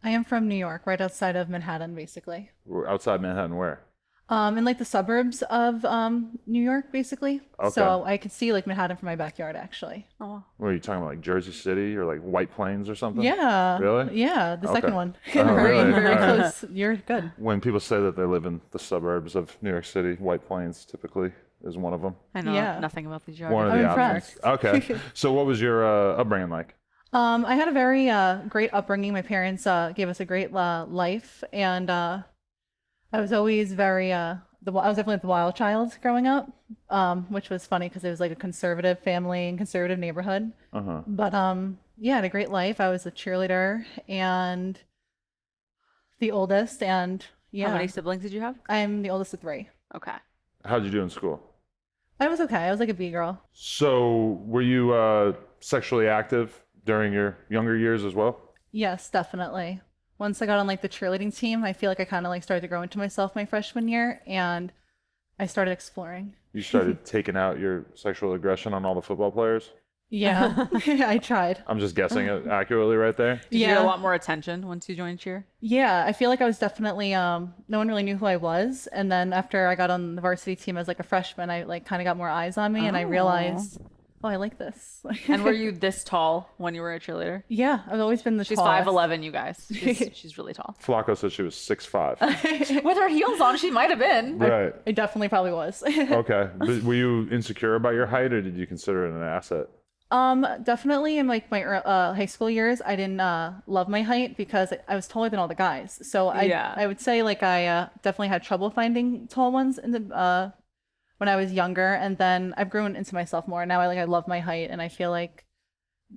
I am from New York, right outside of Manhattan, basically. Outside Manhattan, where? In like the suburbs of New York, basically. Okay. So I could see like Manhattan from my backyard, actually. Oh, What are you talking about, like Jersey City or like White Plains or something? Yeah, Really? yeah, the second Okay. one. Oh, Very, really? very All right. close. You're good. When people say that they live in the suburbs of New York City, White Plains typically is one of them. I know Yeah. nothing about the One of geography I'm the of New York. options. impressed. Okay. So what was your upbringing like? I had a very great upbringing. My parents gave us a great life, and I was always very I was definitely the wild child growing up, which was funny because it was like a conservative family and conservative neighborhood. Uh-huh. But yeah, I had a great life. I was a cheerleader and the oldest, and How yeah, many siblings did you have? I'm the oldest of three. Okay. How'd you do in school? I was okay. I was like a B girl. So were you sexually active during your younger years as well? Yes, definitely. Once I got on like the cheerleading team, I feel like I kind of like started to grow into myself my freshman year, and I started exploring. You started taking out your sexual aggression on all the football players? Yeah, I tried. I'm just guessing it accurately right there. Did you get a Yeah. lot more attention once you joined cheer? Yeah, I feel like I was definitely no one really knew who I was, and then after I got on the varsity team as like a freshman, I like kind of got more eyes on me, and I Oh. realized, oh, I like this. And were you this tall when you were a cheerleader? Yeah, I've always been the She's tallest. 5'11", you guys. She's really tall. Flacco said she was 6'5". With her heels on, she might have been. Right. I definitely probably was. Okay. But were you insecure about your height, or did you consider it an asset? Definitely in like my high school years, I didn't love my height because I was taller than all the guys. So Yeah. I would say like I definitely had trouble finding tall ones in the when I was younger, and then I've grown into myself more. Now I love my height, and I feel like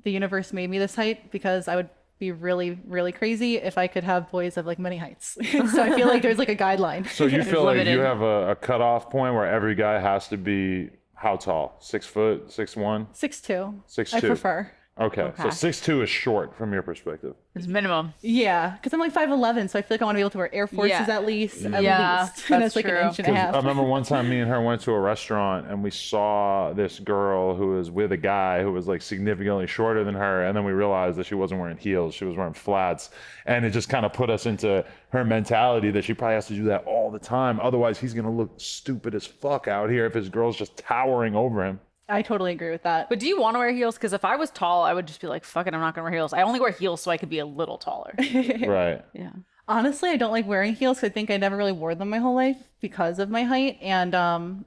the universe made me this height because I would be really, really crazy if I could have boys of like many heights. So I feel like there's like a guideline. So you feel like you limited. have a cutoff point where every guy has to be how tall? 6 foot, 6'1"? 6'2". 6'2". I prefer. Okay. So Okay. 6'2" is short from your perspective. It's minimum. Yeah, because I'm like 5'11", so I feel like I want to be able to wear Air Forces Yeah. at least. At Yeah, least. And that's that's like true. an inch and a 'Cause half. I remember one time me and her went to a restaurant and we saw this girl who was with a guy who was like significantly shorter than her, and then we realized that she wasn't wearing heels, she was wearing flats, and it just kind of put us into her mentality that she probably has to do that all the time, otherwise he's gonna look stupid as fuck out here if his girl's just towering over him. I totally agree with that. But do you want to wear heels? Because if I was tall, I would just be like, fuck it, I'm not going to wear heels. I only wear heels so I could be a little taller. Right. Yeah. Honestly, I don't like wearing heels 'cause I think I never really wore them my whole life because of my height, and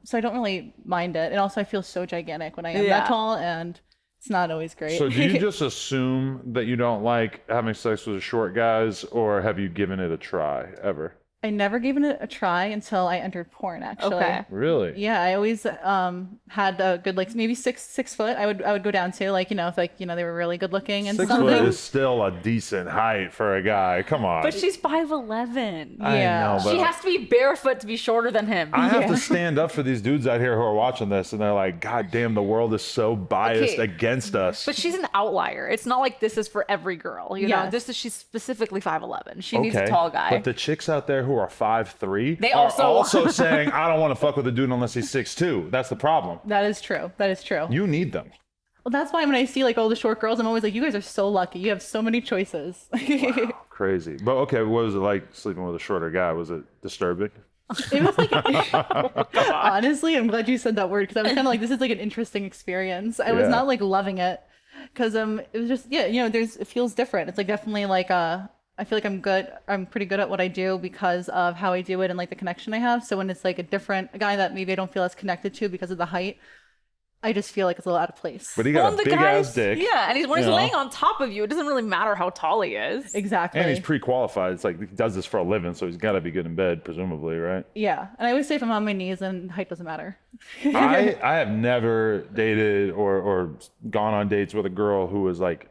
so I don't really mind it. And also, I feel so gigantic when I am Yeah. that tall, and it's not always great. So do you just assume that you don't like having sex with short guys, or have you given it a try ever? I never gave it a try until I entered porn, actually. Okay. Really? Yeah, I always had a good like maybe six foot. I would go down to like if like they were really good looking and 6 something. foot is still a decent height for a guy. Come on. But she's 5'11". I Yeah. know, but She has to be barefoot to be shorter than him. I have Yeah. to stand up for these dudes out here who are watching this, and they're like, God damn, the world is so biased Okay. against us. But she's an outlier. It's not like this is for every girl. You know, Yes. she's specifically 5'11". She needs a tall guy. But the chicks out there who are 5'3" They are also- saying, I don't want to fuck with a dude unless he's 6'2". That's the problem. That is true. That is true. You need them. Well, that's why when I see like all the short girls, I'm always like, you guys are so lucky. You have so many choices. Crazy. But okay, what was it like sleeping with a shorter guy? Was it disturbing? It was like, honestly, I'm glad you said that word because I was kind of like, this is like an interesting experience. I was Yeah. not like loving it because it was just it feels different. It's like definitely like I feel like I'm pretty good at what I do because of how I do it and like the connection I have. So when it's like a guy that maybe I don't feel as connected to because of the height, I just feel like it's a little out of place. But he got a the big ass dick. Yeah, and when he's you know? laying on top of you, it doesn't really matter how tall he is. Exactly. And he's pre-qualified. It's like he does this for a living, so he's got to be good in bed, presumably, right? Yeah. And I always say if I'm on my knees, then height doesn't matter. I have never dated or gone on dates with a girl who was like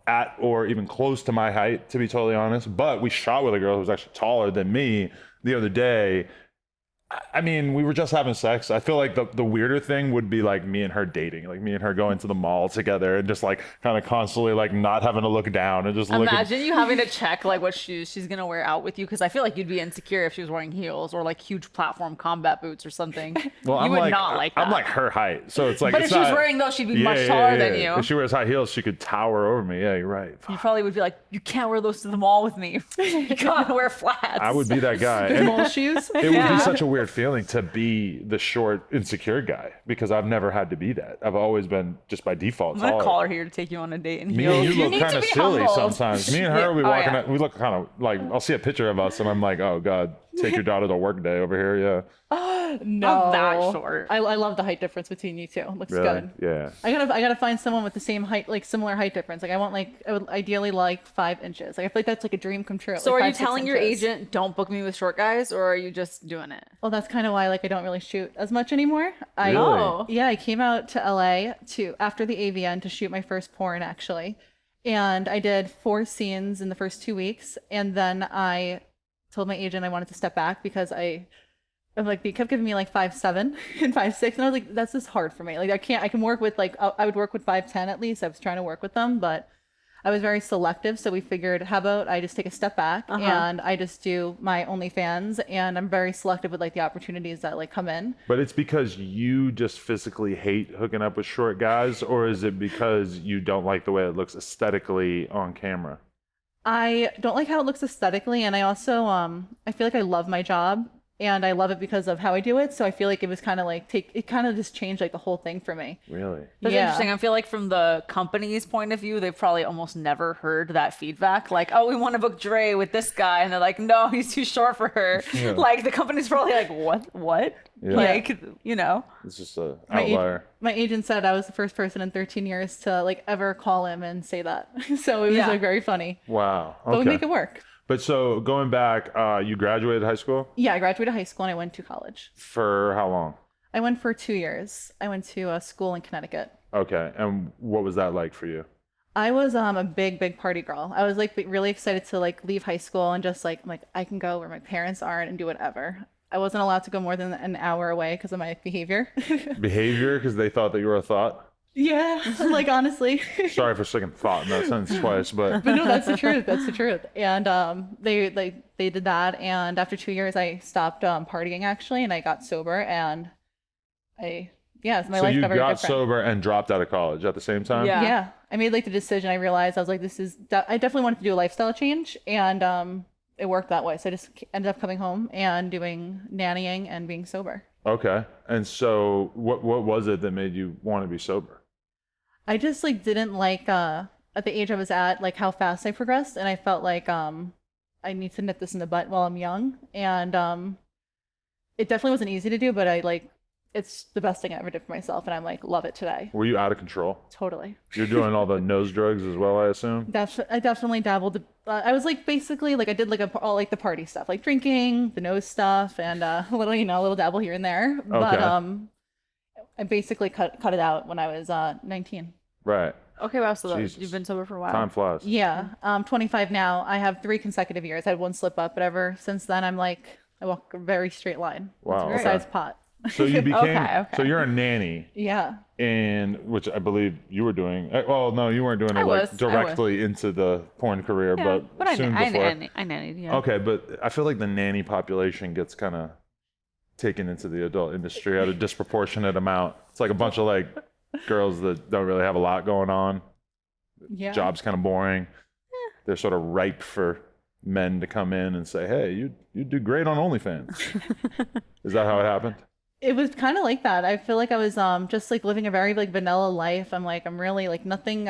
at or even close to my height, to be totally honest. But we shot with a girl who was actually taller than me the other day. I mean, we were just having sex. I feel like the weirder thing would be like me and her dating, like me and her going to the mall together and just like kind of constantly like not having to look down and just looking. Imagine you having to check like what shoes she's gonna wear out with you, because I feel like you'd be insecure if she was wearing heels or like huge platform combat boots or something. Well, you I'm would like, not like that. I'm like her height, so it's like. But it's if she was not- wearing those, she'd be Yeah, much yeah, taller yeah, than yeah. you. If she wears high heels, she could tower over me. Yeah, you're right. You probably would be like, you can't wear those to the mall with me. You gotta wear flats. I would be that guy. The And mall shoes. it would Yeah. be such a weird feeling to be the short, insecure guy because I've never had to be that. I've always been just by default I'm gonna taller. call her here to take you on a date in Me heels. and you look need kind to of be silly humbled. sometimes. Me and her, Yeah. we Oh, walking. yeah. We look kind of like I'll see a picture of us and I'm like, oh god, take your daughter to work day over here. Yeah, No, I'm that short. I love the height difference between you two. It looks really. good. Yeah. I gotta find someone with the same height, like similar height difference. Like I would ideally like 5 inches. Like I feel like that's like a dream come true. So like are you 5, 6 telling your inches. agent, don't book me with short guys, or are you just doing it? Well, that's kind of why like I don't really shoot as much anymore. Really? Oh. Yeah, I came out to LA to after the AVN to shoot my first porn actually. And I did 4 scenes in the first 2 weeks, and then I told my agent I wanted to step back because I'm like they kept giving me like 5'7" and 5'6", and I was like, that's just hard for me. Like I can work with like I would work with 5'10" at least. I was trying to work with them, but I was very selective. So we figured, how about I just take a step back and I just do my OnlyFans, and I'm very selective with like the opportunities that like come in. But it's because you just physically hate hooking up with short guys, or is it because you don't like the way it looks aesthetically on camera? I don't like how it looks aesthetically, and I also I feel like I love my job, and I love it because of how I do it. So I feel like it was kind of like it kind of just changed like the whole thing for me. Really? That's Yeah. interesting. I feel like from the company's point of view, they've probably almost never heard that feedback. Like, oh, we want to book Dre with this guy. And they're like, no, he's too short for her. Yeah. Like, the company's probably like, what? Yeah. Like, you know? It's just a My ag- outlier. My agent said I was the first person in 13 years to like ever call him and say that. So it was Yeah. like very funny. Wow. But we Okay. make it work. But so going back, you graduated high school Yeah, I graduated high school and I went to college. for how long? I went for 2 years. I went to a school in Connecticut. Okay. And what was that like for you? I was a big party girl. I was like really excited to like leave high school and just like I'm like I can go where my parents aren't and do whatever. I wasn't allowed to go more than an hour away because of my behavior. Behavior, because they thought that you were a thought? Yeah, like honestly. Sorry for sticking thought in that sentence twice, but But no, that's the truth. That's the truth. And they did that, and after 2 years, I stopped partying actually, and I got sober, and my so life you got very got different. sober and dropped out of college at the same time? Yeah. Yeah, I made like the decision. I realized I was like, I definitely wanted to do a lifestyle change, and it worked that way. So I just ended up coming home and doing nannying and being sober. Okay. And so what was it that made you want to be sober? I just like didn't like at the age I was at like how fast I progressed, and I felt like I need to nip this in the butt while I'm young, and it definitely wasn't easy to do, but it's the best thing I ever did for myself, and I'm like love it today. Were you out of control? Totally. You're doing all the nose drugs as well, I assume? I definitely dabbled. I was like basically like I did like all like the party stuff, like drinking, the nose stuff, and a little dabble here and there. But Okay. I basically cut it out when I was 19. Right. Okay, wow. So Jesus. you've been sober for a while. Time flies. Yeah, 25 now. I have 3 consecutive years. I had 1 slip up, but ever since then I'm like I walk a very straight line. Wow. great. Besides Okay. pot. So you became Okay. so you're a nanny, Yeah. and which I believe you were doing. Well, no, you weren't doing it I like was. directly into the porn career, Yeah, but I soon before. nannied, yeah. Okay, but I feel like the nanny population gets kind of taken into the adult industry at a disproportionate amount. It's like a bunch of like girls that don't really have a lot going on. Yeah. Job's kind of boring. They're sort of ripe for men to come in and say, "Hey, you do great on OnlyFans." Is that how it happened? It was kind of like that. I feel like I was just like living a very like vanilla life. I'm really like nothing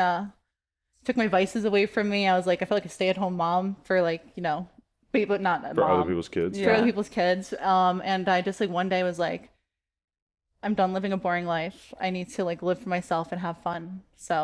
took my vices away from me. I was like I felt like a stay-at-home mom for like, but not a For mom. other people's kids? For Yeah. other people's kids. And I just like one day was like I'm done living a boring life. I need to like live for myself and have fun. So